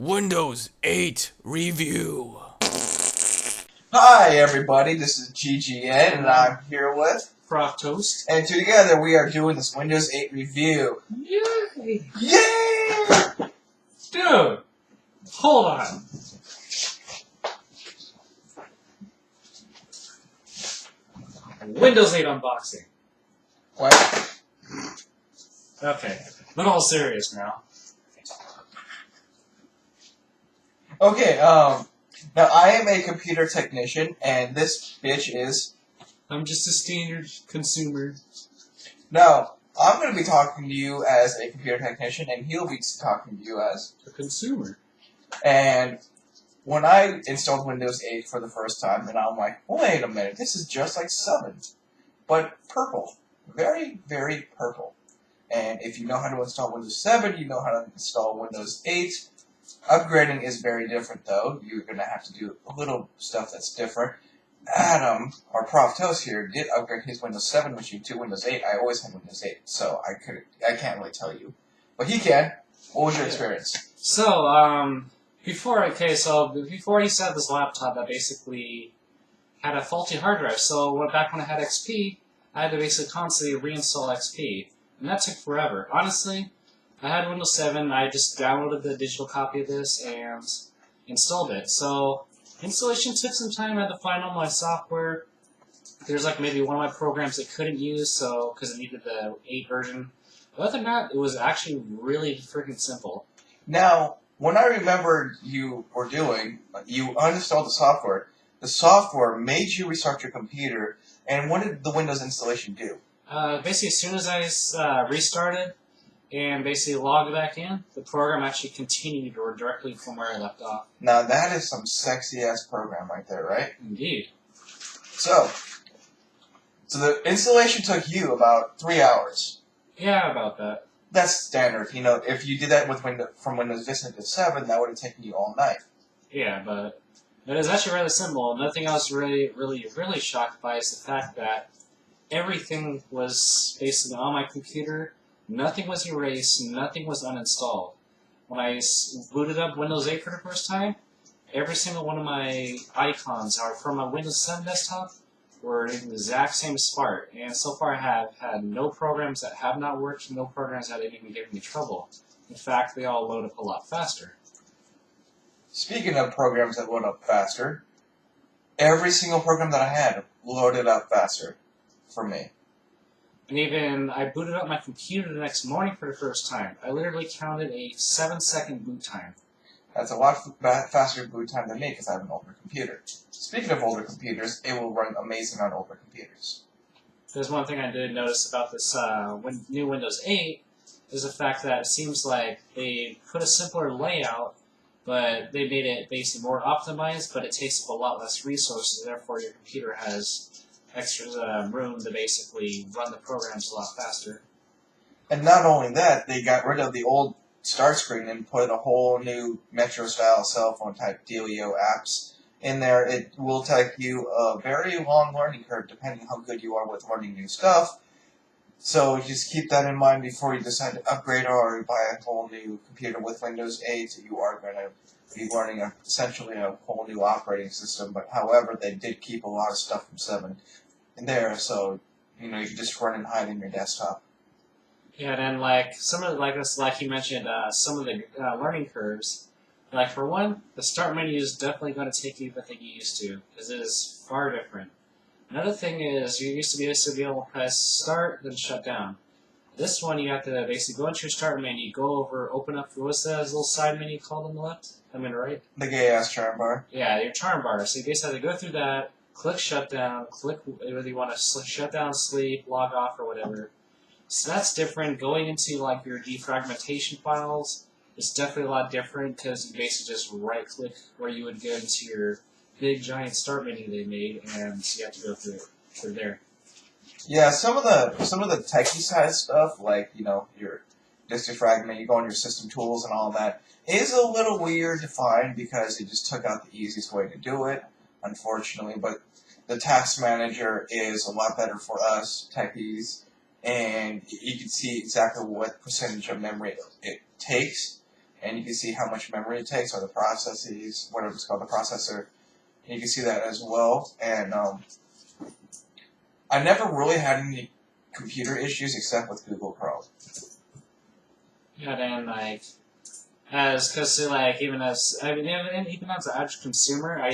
Windows 8 review. Hi everybody, this is GGN and I'm here with Prof Toast. and together we are doing this Windows 8 review. Yay! Yay! Dude! Hold on. Windows 8 unboxing. What? Okay. But all serious now. Okay, now I am a computer technician and this bitch is... I'm just a standard consumer. Now, I'm going to be talking to you as a computer technician and he'll be talking to you as... A consumer. And when I installed Windows 8 for the first time, and I'm like, wait a minute, this is just like 7, but purple. Very, very purple. And if you know how to install Windows 7, you know how to install Windows 8. Upgrading is very different, though. You're going to have to do a little stuff that's different. Adam, our Prof Toast here, did upgrade his Windows 7 machine to Windows 8. I always had Windows 8, so I can't really tell you. But he can. What was your experience? So, before I used to have this laptop that basically had a faulty hard drive. So, back when I had XP, I had to basically constantly reinstall XP. And that took forever. Honestly, I had Windows 7, I just downloaded the digital copy of this and installed it. So, installation took some time. I had to find all my software. There's like maybe one of my programs I couldn't use, so because it needed the 8 version. But other than that, it was actually really freaking simple. Now, when I remembered you were doing, you uninstalled the software. The software made you restart your computer, and what did the Windows installation do? Basically, as soon as I restarted and basically logged back in, the program actually continued or directly from where I left off. Now, that is some sexy-ass program right there, right? Indeed. So the installation took you about 3 hours. Yeah, about that. That's standard. You know, if you did that with from Windows Vista to 7, that would have taken you all night. Yeah, but it was actually rather simple. Nothing else really shocked by is the fact that everything was basically on my computer. Nothing was erased. Nothing was uninstalled. When I booted up Windows 8 for the first time, every single one of my icons are from my Windows 7 desktop were in the exact same spot. And so far I have had no programs that have not worked, no programs that have even given me trouble. In fact, they all load up a lot faster. Speaking of programs that load up faster, every single program that I had loaded up faster for me. And even, I booted up my computer the next morning for the first time. I literally counted a 7-second boot time. That's a lot faster boot time than me because I have an older computer. Speaking of older computers, it will run amazing on older computers. There's one thing I did notice about this new Windows 8 is the fact that it seems like they put a simpler layout, but they made it basically more optimized, but it takes up a lot less resources, therefore your computer has extra room to basically run the programs a lot faster. And not only that, they got rid of the old start screen and put a whole new Metro-style cell phone type dealio apps in there. It will take you a very long learning curve depending how good you are with learning new stuff. So just keep that in mind before you decide to upgrade or buy a whole new computer with Windows 8. You are going to be learning essentially a whole new operating system. But however, they did keep a lot of stuff from 7 in there, so you know you can just run and hide in your desktop. Yeah, and then like some of like you mentioned, some of the learning curves. Like for one, the start menu is definitely going to take you what they get used to because it is far different. Another thing is you used to be able to press start then shut down. This one you have to basically go into your start menu, go over, open up. What's that little side menu called on the left? I mean right. The gay ass charm bar. Yeah, your charm bar. So you basically have to go through that. Click shutdown, click whether you want to shut down, sleep, log off, or whatever. So that's different. Going into like your defragmentation files is definitely a lot different because you basically just right-click where you would go into your big giant start menu they made, and you have to go through there. Yeah, some of the techie side stuff, like you know your disk defragment, you go on your system tools and all that, is a little weird to find because it just took out the easiest way to do it. Unfortunately, but the task manager is a lot better for us techies, and you can see exactly what percentage of memory it takes, and you can see how much memory it takes, or the processes, whatever it's called, the processor. And you can see that as well. And I never really had any computer issues except with Google Chrome. Yeah, then even as an average consumer, I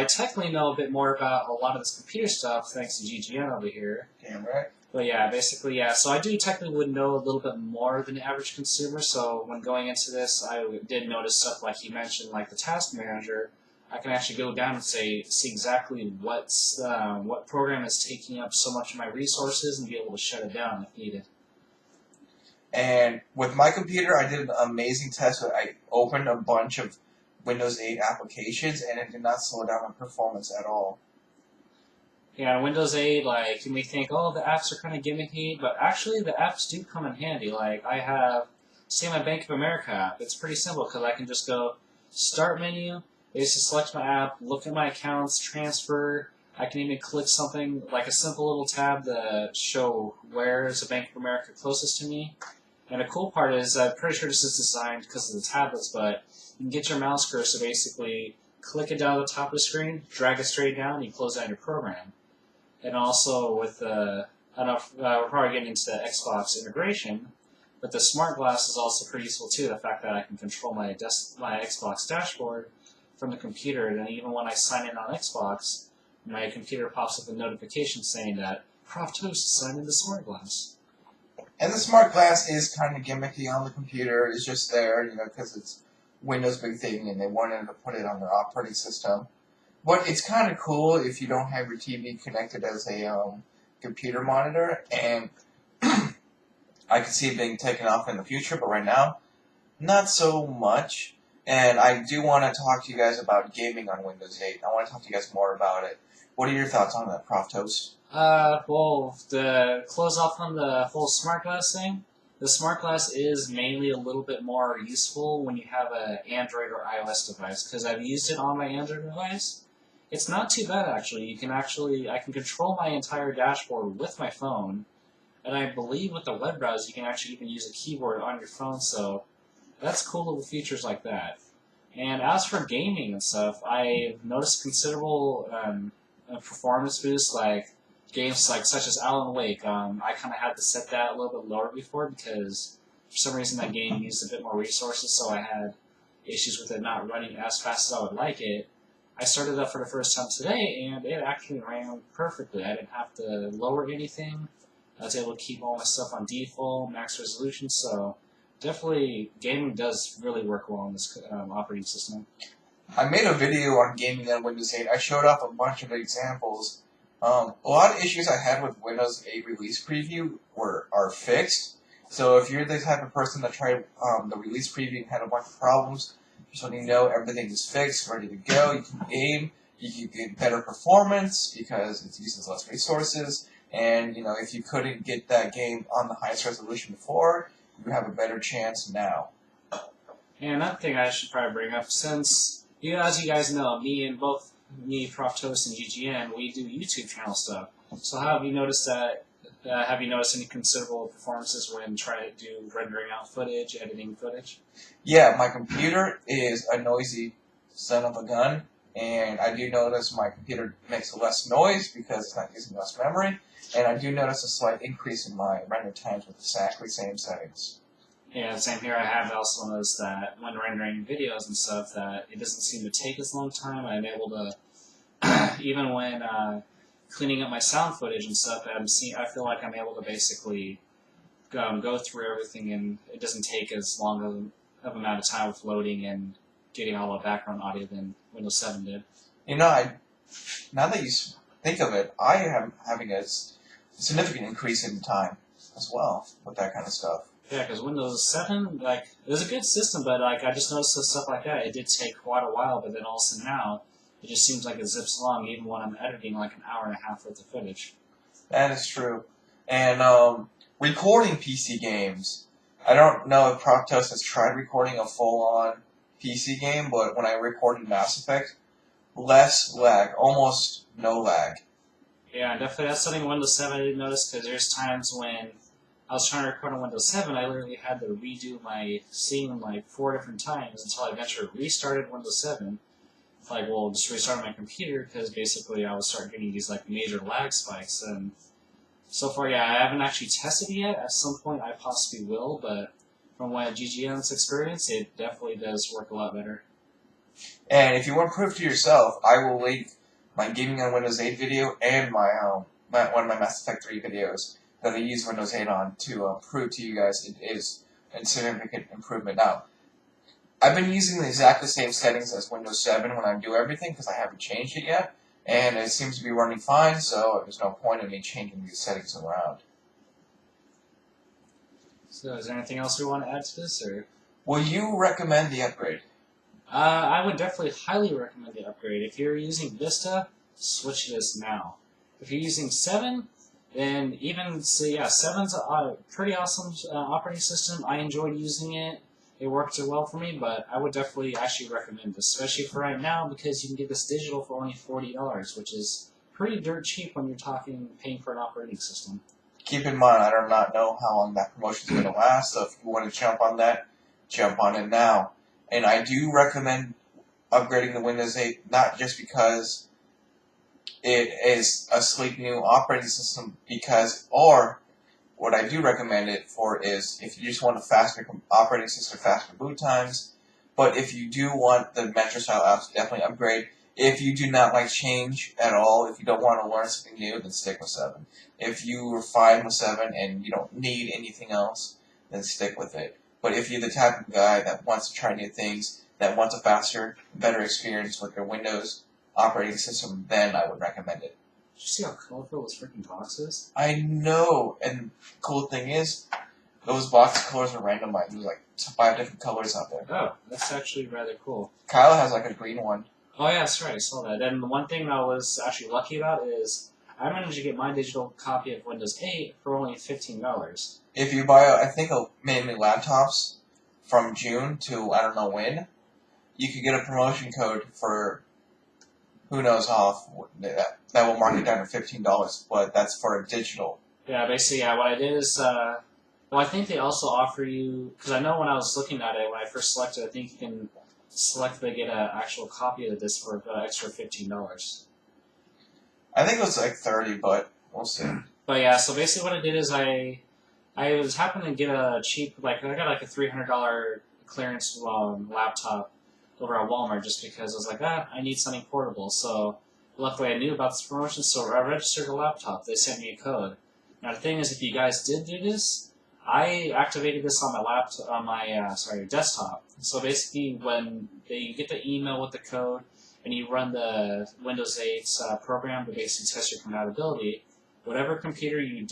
technically know a bit more about a lot of this computer stuff thanks to GGN over here. Damn right. But yeah, basically, yeah. So I do technically would know a little bit more than the average consumer. So when going into this, I did notice stuff like you mentioned, like the task manager. I can actually go down and see exactly what program is taking up so much of my resources and be able to shut it down if needed. And with my computer, I did an amazing test where I opened a bunch of Windows 8 applications, and it did not slow down my performance at all. Yeah, Windows 8, like, you may think, oh, the apps are kind of gimmicky, but actually the apps do come in handy. Like, I have, say, my Bank of America app. It's pretty simple because I can just go Start menu, basically select my app, look at my accounts, transfer. I can even click something like a simple little tab to show where is the Bank of America closest to me. And the cool part is, I'm pretty sure this is designed because of the tablets, but you can get your mouse cursor, basically click it down at the top of the screen, drag it straight down, and you close down your program. And also with I don't know if we're probably getting into Xbox integration, but the smart glass is also pretty useful too. The fact that I can control my Xbox dashboard from the computer, and even when I sign in on Xbox, my computer pops up a notification saying that Prof Toast signed into smart glass. And the smart glass is kind of gimmicky on the computer. It's just there, because it's Windows' big thing, and they wanted to put it on their operating system. But it's kind of cool if you don't have your TV connected as a computer monitor, and I can see it being taken off in the future, but right now, not so much. And I do want to talk to you guys about gaming on Windows 8. I want to talk to you guys more about it. What are your thoughts on that, Prof Toast? Well, to close off on the whole smart glass thing, the smart glass is mainly a little bit more useful when you have an Android or iOS device, because I've used it on my Android device. It's not too bad, actually. I can control my entire dashboard with my phone, and I believe with the web browser you can actually even use a keyboard on your phone, so that's cool little features like that. And as for gaming and stuff, I've noticed considerable performance boosts, like games such as Alan Wake. I kind of had to set that a little bit lower before because for some reason that game used a bit more resources, so I had issues with it not running as fast as I would like it. I started up for the first time today, and it actually ran perfectly. I didn't have to lower anything. I was able to keep all my stuff on default, max resolution, so definitely gaming does really work well on this operating system. I made a video on gaming on Windows 8. I showed off a bunch of examples. A lot of issues I had with Windows 8 release preview are fixed. So if you're the type of person that tried the release preview and had a bunch of problems, just letting you know everything is fixed, ready to go. You can game, you can get better performance because it uses less resources. And if you couldn't get that game on the highest resolution before, you have a better chance now. And another thing I should probably bring up, since as you guys know, me, Prof Toast, and GGN, we do YouTube channel stuff. So have you noticed that? Have you noticed any considerable performances when trying to do rendering out footage, editing footage? Yeah, my computer is a noisy son of a gun, and I do notice my computer makes less noise because it's not using less memory, and I do notice a slight increase in my render times with exactly the same settings. Yeah, same here. I have also noticed that when rendering videos and stuff, that it doesn't seem to take as long time. I'm able to, even when cleaning up my sound footage and stuff, I feel like I'm able to basically go through everything, and it doesn't take as long of amount of time with loading and getting all the background audio than Windows 7 did. Now that you think of it, I am having a significant increase in time as well with that kind of stuff. Yeah, because Windows 7, it was a good system, but I just noticed that stuff like that, it did take quite a while, but then all of a sudden now, it just seems like it zips along, even when I'm editing like an hour and a half worth of footage. That is true. And recording PC games. I don't know if Prof Toast has tried recording a full-on PC game, but when I recorded Mass Effect, less lag, almost no lag. Yeah, definitely that's something Windows 7 I didn't notice, because there's times when I was trying to record on Windows 7, I literally had to redo my scene like 4 different times until I eventually restarted Windows 7. Like, well, just restarted my computer because basically I would start getting these like major lag spikes. And so far, yeah, I haven't actually tested it yet. At some point, I possibly will, but from what GGN's experience, it definitely does work a lot better. And if you want proof to yourself, I will link my gaming on Windows 8 video and my one of my Mass Effect 3 videos that I use Windows 8 on to prove to you guys it is a significant improvement. Now, I've been using the exactly same settings as Windows 7 when I do everything because I haven't changed it yet, and it seems to be running fine, so there's no point in me changing these settings around. So, is there anything else we want to add to this, or? Will you recommend the upgrade? I would definitely highly recommend the upgrade. If you're using Vista, switch to this now. If you're using 7, then even, so yeah, 7's a pretty awesome operating system. I enjoyed using it. It worked well for me, but I would definitely actually recommend this, especially for right now, because you can get this digital for only $40, which is pretty dirt cheap when you're paying for an operating system. Keep in mind, I do not know how long that promotion is going to last, so if you want to jump on that, jump on it now. And I do recommend upgrading the Windows 8, not just because it is a sleek new operating system, or what I do recommend it for is if you just want a faster operating system, faster boot times. But if you do want the Metro style apps, definitely upgrade. If you do not like change at all, if you don't want to learn something new, then stick with 7. If you are fine with 7 and you don't need anything else, then stick with it. But if you're the type of guy that wants to try new things, that wants a faster, better experience with your Windows operating system, then I would recommend it. Did you see how colorful this freaking box is? I know, and the cool thing is, those box colors are randomized. There's like 5 different colors out there. Oh, that's actually rather cool. Kyle has like a green one. Oh yeah, that's right, I saw that. And the one thing I was actually lucky about is I managed to get my digital copy of Windows 8 for only $15. If you buy, I think, mainly laptops from June to I don't know when, you could get a promotion code for who knows off that will mark it down to $15, but that's for a digital. Yeah, basically, yeah, what I did is, well, I think they also offer you, because I know when I was looking at it, when I first selected, I think you can select to get an actual copy of this for an extra $15. I think it was like 30, but we'll see. But yeah, so basically what I did is I was happening to get a cheap, like, I got like a $300 clearance laptop over at Walmart just because I was like, I need something portable. So luckily I knew about this promotion, so I registered a laptop. They sent me a code. Now the thing is, if you guys did do this, I activated this on my laptop, on my desktop. So basically, when you get the email with the code and you run the Windows 8 program to basically test your compatibility, whatever computer you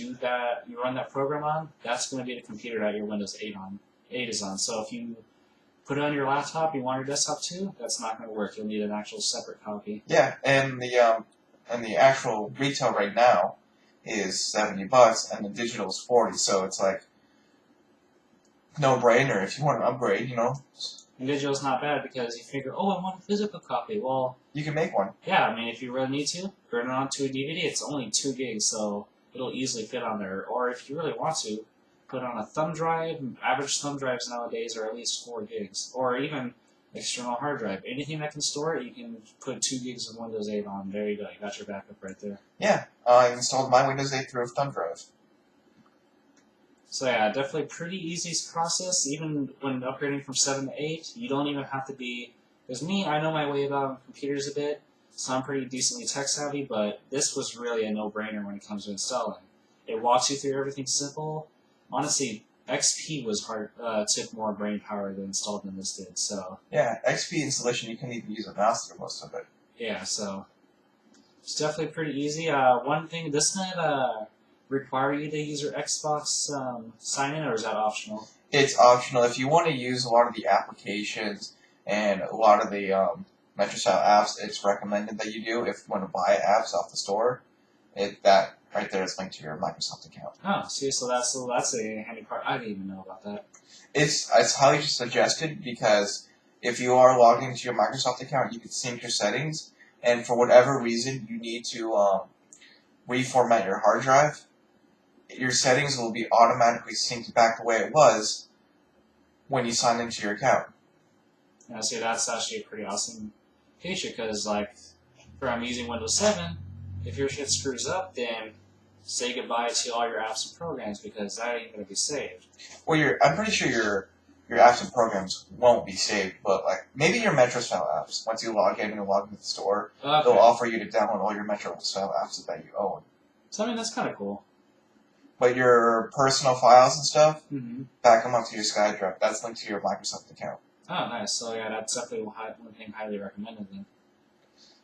run that program on, that's going to be the computer that your Windows 8 is on. So if you put it on your laptop, you want your desktop too, that's not going to work. You'll need an actual separate copy. Yeah, and the actual retail right now is $70, and the digital is $40. So it's like no-brainer if you want to upgrade. And digital's not bad because you figure, I want a physical copy. Well, you can make one. Yeah, I mean, if you really need to, burn it onto a DVD. It's only 2 gigs, so it'll easily fit on there. Or if you really want to, put it on a thumb drive. Average thumb drives nowadays are at least 4 gigs. Or even external hard drive. Anything that can store it, you can put 2 gigs of Windows 8 on. There you go. You got your backup right there. Yeah, I installed my Windows 8 through a thumb drive. So yeah, definitely pretty easy process. Even when upgrading from 7 to 8, you don't even have to be... Because me, I know my way about computers a bit, so I'm pretty decently tech savvy, but this was really a no-brainer when it comes to installing. It walks you through everything simple. Honestly, XP was took more brain power to install than this did, so... Yeah, XP installation, you can even use a mouse for most of it. Yeah, so... It's definitely pretty easy. One thing, doesn't it require you to use your Xbox sign-in, or is that optional? It's optional. If you want to use a lot of the applications and a lot of the Metro-style apps, it's recommended that you do. If you want to buy apps off the store, that right there is linked to your Microsoft account. Oh, see, so that's a handy part. I didn't even know about that. It's highly suggested because if you are logged into your Microsoft account, you can sync your settings, and for whatever reason you need to reformat your hard drive, your settings will be automatically synced back the way it was when you sign into your account. Yeah, see, that's actually a pretty awesome feature because, like, if I'm using Windows 7, if your shit screws up, then say goodbye to all your apps and programs because that ain't gonna be saved. Well, I'm pretty sure your apps and programs won't be saved, but like maybe your Metro style apps. Once you log in and log into the store, Okay. they'll offer you to download all your Metro style apps that you own. So I mean, that's kind of cool. But your personal files and stuff, Mm-hmm. back them up to your SkyDrive. That's linked to your Microsoft account. Oh, nice. So yeah, that's definitely one thing highly recommended then.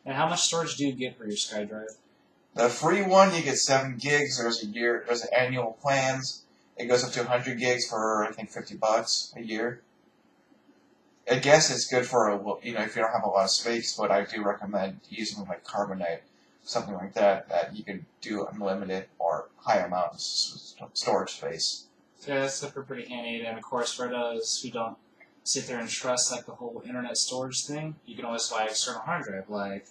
And how much storage do you get for your SkyDrive? The free one, you get 7 gigs. There's annual plans. It goes up to 100 gigs for I think $50 a year. I guess it's good for if you don't have a lot of space, but I do recommend using like Carbonite, something like that you can do unlimited or high amount of storage space. So yeah, that's super pretty handy. And of course, for those who don't sit there and trust like the whole internet storage thing, you can always buy external hard drive. Like,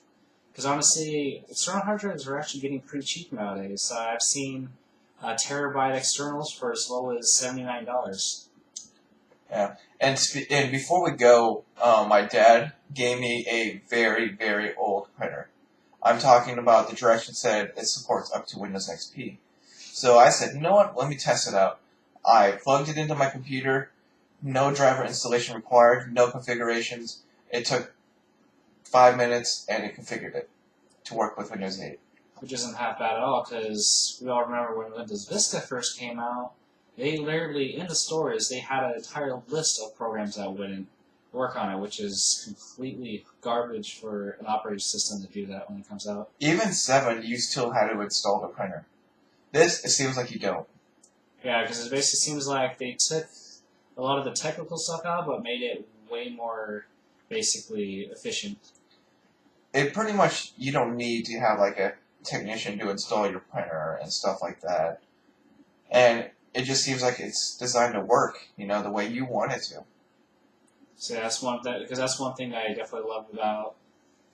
because honestly, external hard drives are actually getting pretty cheap nowadays. I've seen terabyte externals for as low as $79. Yeah, and before we go, my dad gave me a very, very old printer. I'm talking about the direction said it supports up to Windows XP. So I said, you know what, let me test it out. I plugged it into my computer, no driver installation required, no configurations. It took 5 minutes and it configured it to work with Windows 8. Which isn't half bad at all, because we all remember when Windows Vista first came out, they literally, in the stores, they had an entire list of programs that wouldn't work on it, which is completely garbage for an operating system to do that when it comes out. Even 7, you still had to install the printer. This, it seems like you don't. Yeah, because it basically seems like they took a lot of the technical stuff out, but made it way more, basically, efficient. It pretty much, you don't need to have like a technician to install your printer and stuff like that. And it just seems like it's designed to work, the way you want it to. So that's one thing, because that's one thing I definitely love about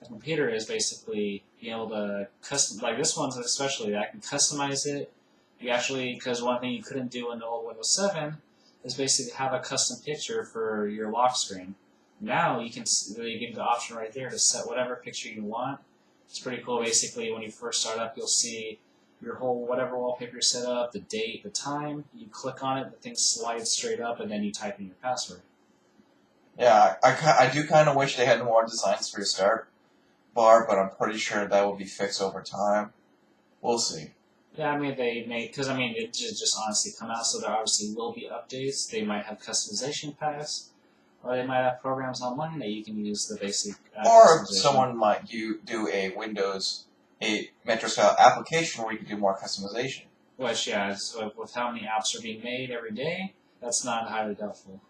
a computer is basically being able to custom, like this one's especially, I can customize it. You actually, because one thing you couldn't do in the old Windows 7 is basically have a custom picture for your lock screen. Now you can really give the option right there to set whatever picture you want. It's pretty cool. Basically, when you first start up, you'll see your whole whatever wallpaper you set up, the date, the time. You click on it, the thing slides straight up, and then you type in your password. Yeah, I do kind of wish they had more designs for your start bar, but I'm pretty sure that will be fixed over time. We'll see. Yeah, I mean, they may, because I mean, it just honestly come out, so there obviously will be updates. They might have customization packs, or they might have programs online that you can use the basic Or customization. someone might do a Windows 8 Metro style application where you can do more customization. Which, yeah, so with how many apps are being made every day, that's not highly doubtful.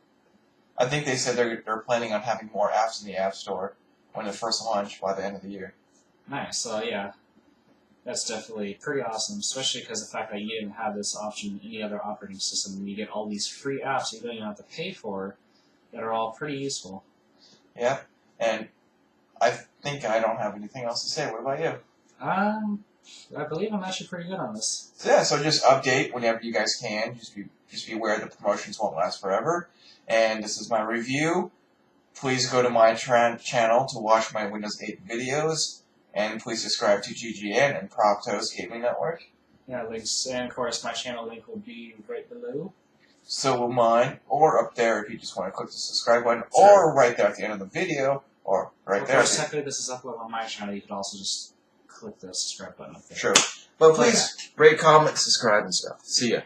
I think they said they're planning on having more apps in the App Store when it first launch by the end of the year. Nice. So yeah, that's definitely pretty awesome, especially because the fact that you didn't have this option in any other operating system, and you get all these free apps you don't even have to pay for that are all pretty useful. Yeah, and I think I don't have anything else to say. What about you? I believe I'm actually pretty good on this. So yeah, so just update whenever you guys can. Just be aware the promotions won't last forever. And this is my review. Please go to my channel to watch my Windows 8 videos. And please subscribe to GGN and Prof Gaming Network. Yeah, links, and of course my channel link will be right below. So will mine, or up there if you just want to click the subscribe button, Sure. or right there at the end of the video, or right there. Of course, technically this is uploaded on my channel. You could also just click the subscribe button up there. Sure. But please rate, comment, subscribe, and stuff. See ya.